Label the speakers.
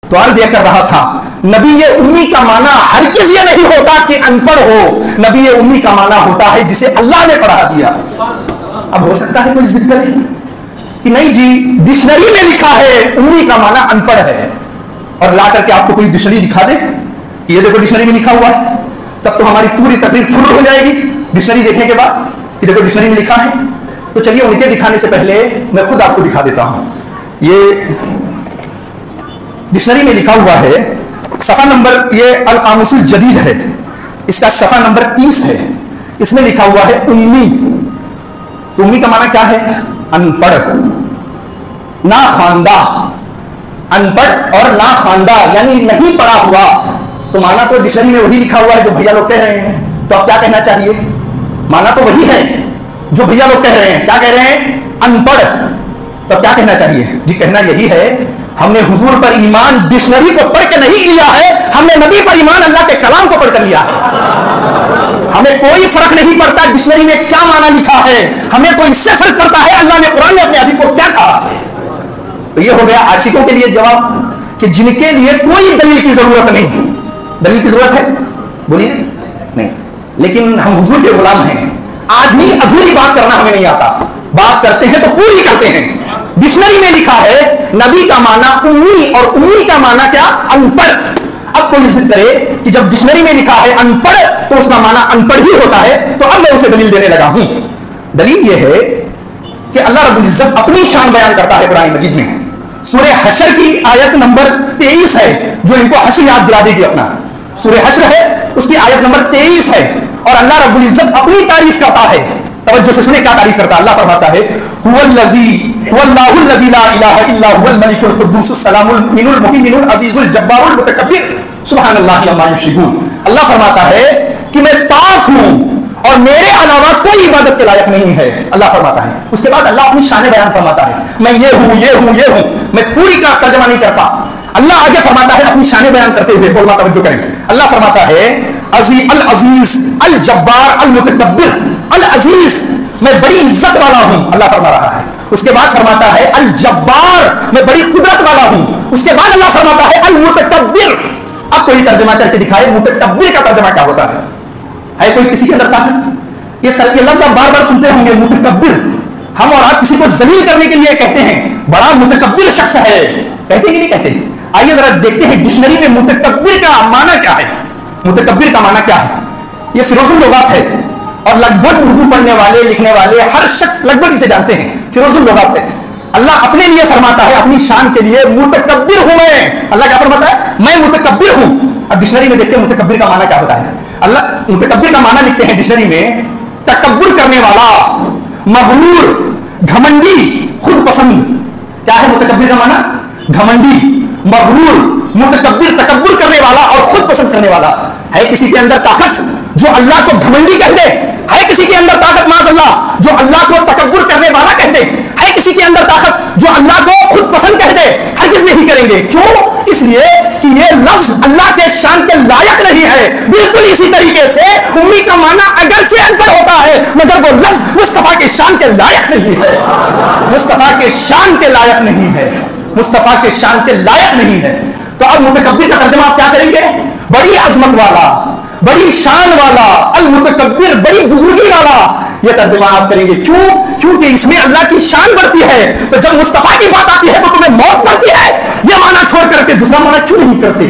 Speaker 1: تو عرض یہ کر رہا تھا نبی امی کا معنی ہرگز یہ نہیں ہوتا کہ ان پڑھ ہو، نبی امی کا معنی ہوتا ہے جسے اللہ نے پڑھا دیا۔ اب ہو سکتا ہے کوئی ضد کرے کہ نہیں جی ڈکشنری میں لکھا ہے امی کا معنی ان پڑھ ہے، اور لا کر کے آپ کو کوئی ڈکشنری دکھا دے کہ یہ دیکھو ڈکشنری میں لکھا ہوا ہے، تب تو ہماری پوری تقریر پھر ہو جائے گی ڈکشنری دیکھنے کے بعد کہ دیکھو ڈکشنری میں لکھا ہے۔ تو چلیے ان کے دکھانے سے پہلے میں خود آپ کو دکھا دیتا ہوں۔ یہ ڈکشنری میں لکھا ہوا ہے، صفحہ نمبر یہ القاموس الجدید ہے، اس کا صفحہ نمبر 30 ہے، اس میں لکھا ہوا ہے امی۔ تو امی کا معنی کیا ہے؟ ان پڑھ، نا خواندہ۔ ان پڑھ اور نا خواندہ یعنی نہیں پڑھا ہوا، تو معنی تو ڈکشنری میں وہی لکھا ہوا ہے جو بھیا لوگ کہہ رہے ہیں، تو اب کیا کہنا چاہیے؟ معنی تو وہی ہے جو بھیا لوگ کہہ رہے ہیں، کیا کہہ رہے ہیں؟ ان پڑھ۔ تو کیا کہنا چاہیے؟ جی کہنا یہی ہے ہم نے حضور پر ایمان ڈکشنری کو پڑھ کے نہیں لیا ہے، ہم نے نبی پر ایمان اللہ کے کلام کو پڑھ کر لیا ہے۔ ہمیں کوئی فرق نہیں پڑتا ڈکشنری میں کیا معنی لکھا ہے، ہمیں تو اس سے فرق پڑتا ہے اللہ نے قرآن میں اپنے حبیب کو کیا کہا ہے۔ تو یہ ہو گیا عاشقوں کے لیے جواب کہ جن کے لیے کوئی دلیل کی ضرورت نہیں۔ دلیل کی ضرورت ہے؟ بولیے نہیں، لیکن ہم حضور کے غلام ہیں، آدھی ادھوری بات کرنا ہمیں نہیں آتا، بات کرتے ہیں تو پوری کرتے ہیں۔ ڈکشنری میں لکھا ہے نبی کا معنی امی، اور امی کا معنی کیا؟ ان پڑھ۔ اب کوئی ضد کرے کہ جب ڈکشنری میں لکھا ہے ان پڑھ تو اس کا معنی ان پڑھ ہی ہوتا ہے، تو اب میں اسے دلیل دینے لگا ہوں۔ دلیل یہ ہے کہ اللہ رب العزت اپنی شان بیان کرتا ہے قرآن مجید میں۔ سورہ حشر کی آیت نمبر 23 ہے، جو ان کو حشر یاد دلا دے گی اپنا۔ سورہ حشر ہے، اس کی آیت نمبر 23 ہے، اور اللہ رب العزت اپنی تعریف کرتا ہے۔ توجہ سے سنیں کیا تعریف کرتا ہے۔ اللہ فرماتا ہے هو اللہ الذی لا الہ الا هو الملک القدوس السلام المؤمن المہیمن العزیز الجبار المتکبر سبحان اللہ عما یشرکون۔ اللہ فرماتا ہے کہ میں پاک ہوں اور میرے علاوہ کوئی عبادت کے لائق نہیں ہے، اللہ فرماتا ہے۔ اس کے بعد اللہ اپنی شان بیان فرماتا ہے، میں یہ ہوں یہ ہوں یہ ہوں، میں پوری کا ترجمہ نہیں کرتا۔ اللہ آگے فرماتا ہے اپنی شان بیان کرتے ہوئے، علماء توجہ کریں، اللہ فرماتا ہے العزیز الجبار المتکبر۔ العزیز میں بڑی عزت والا ہوں، اللہ فرما رہا ہے۔ اس کے بعد فرماتا ہے الجبار میں بڑی قدرت والا ہوں۔ اس کے بعد اللہ فرماتا ہے المتکبر۔ اب کوئی ترجمہ کر کے دکھائے متکبر کا ترجمہ کیا ہوتا ہے کوئی کسی کے اندر طاقت؟ یہ لفظ آپ بار بار سنتے ہوں گے متکبر، ہم اور آپ کسی کو ذلیل کرنے کے لیے کہتے ہیں بڑا متکبر شخص ہے، کہتے کہ نہیں کہتے؟ آئیے ذرا دیکھتے ہیں ڈکشنری میں متکبر کا معنی کیا ہے۔ متکبر کا معنی کیا ہے؟ یہ فیروز اللغات ہے، اور لگ بھگ اردو پڑھنے والے لکھنے والے ہر شخص لگ بھگ اسے جانتے ہیں، فیروز اللغات ہے۔ اللہ اپنے لیے فرماتا ہے اپنی شان کے لیے متکبر ہوں میں۔ اللہ کیا فرماتا ہے؟ میں متکبر ہوں۔ اب ڈکشنری میں دیکھتے ہیں متکبر کا معنی کیا ہوتا ہے۔ اللہ متکبر کا معنی لکھتے ہیں ڈکشنری میں تکبر کرنے والا، مغرور، گھمنڈی، خود پسند۔ کیا ہے متکبر کا معنی؟ گھمنڈی، مغرور، متکبر، تکبر کرنے والا اور خود پسند کرنے والا۔ ہے کسی کے اندر طاقت جو اللہ کو گھمنڈی کہہ دے؟ ہے کسی کے اندر طاقت معاذ اللہ جو اللہ کو تکبر کرنے والا کہہ دے؟ ہے کسی کے اندر طاقت جو اللہ کو خود پسند کہہ دے؟ ہرگز نہیں کریں گے۔ کیوں؟ اس لیے کہ یہ لفظ اللہ کے شان کے لائق نہیں ہے۔ بالکل اسی طریقے سے امی کا معنی اگرچہ ان پڑھ ہوتا ہے مگر وہ لفظ مصطفیٰ کے شان کے لائق نہیں ہے، مصطفیٰ کے شان کے لائق نہیں ہے، مصطفیٰ کے شان کے لائق نہیں ہے۔ تو اب متکبر کا ترجمہ آپ کیا کریں گے؟ بڑی عظمت والا، بڑی شان والا، المتکبر بڑی بزرگی والا، یہ ترجمہ آپ کریں گے۔ کیوں؟ کیونکہ اس میں اللہ کی شان بڑھتی ہے۔ تو جب مصطفیٰ کی بات آتی ہے تو تمہیں موت پڑتی ہے، یہ معنی چھوڑ کر کے دوسرا معنی کیوں نہیں کرتے؟